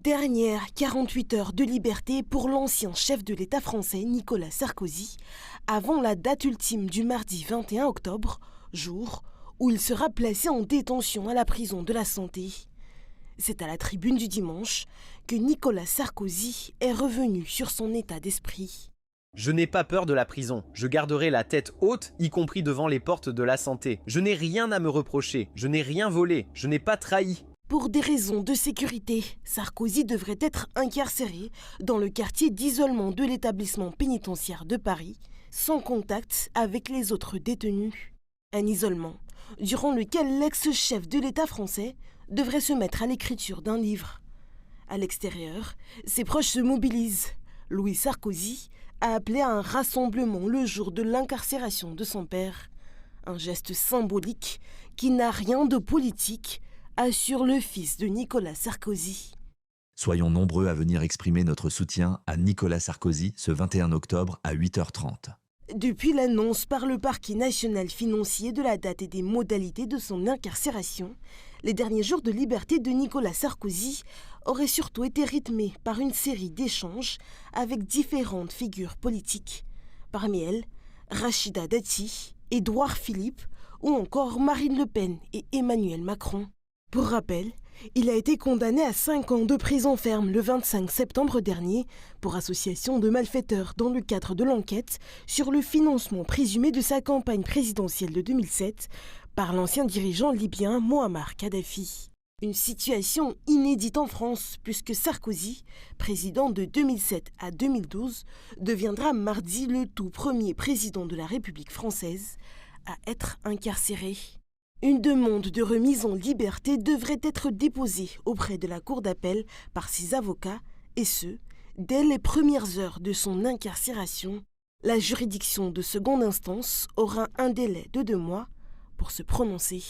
Dernière 48 heures de liberté pour l'ancien chef de l'État français Nicolas Sarkozy, avant la date ultime du mardi 21 octobre, jour où il sera placé en détention à la prison de la Santé. C'est à la tribune du dimanche que Nicolas Sarkozy est revenu sur son état d'esprit. Je n'ai pas peur de la prison. Je garderai la tête haute, y compris devant les portes de la Santé. Je n'ai rien à me reprocher. Je n'ai rien volé. Je n'ai pas trahi. Pour des raisons de sécurité, Sarkozy devrait être incarcéré dans le quartier d'isolement de l'établissement pénitentiaire de Paris, sans contact avec les autres détenus. Un isolement durant lequel l'ex-chef de l'État français devrait se mettre à l'écriture d'un livre. À l'extérieur, ses proches se mobilisent. Louis Sarkozy a appelé à un rassemblement le jour de l'incarcération de son père. Un geste symbolique qui n'a rien de politique, assure le fils de Nicolas Sarkozy. Soyons nombreux à venir exprimer notre soutien à Nicolas Sarkozy ce 21 octobre à 8h30. Depuis l'annonce par le parquet national financier de la date et des modalités de son incarcération, les derniers jours de liberté de Nicolas Sarkozy auraient surtout été rythmés par une série d'échanges avec différentes figures politiques. Parmi elles, Rachida Dati, Édouard Philippe ou encore Marine Le Pen et Emmanuel Macron. Pour rappel, il a été condamné à 5 ans de prison ferme le 25 septembre dernier pour association de malfaiteurs dans le cadre de l'enquête sur le financement présumé de sa campagne présidentielle de 2007 par l'ancien dirigeant libyen Mouammar Kadhafi. Une situation inédite en France puisque Sarkozy, président de 2007 à 2012, deviendra mardi le tout premier président de la République française à être incarcéré. Une demande de remise en liberté devrait être déposée auprès de la cour d'appel par ses avocats, et ce, dès les premières heures de son incarcération. La juridiction de seconde instance aura un délai de 2 mois pour se prononcer.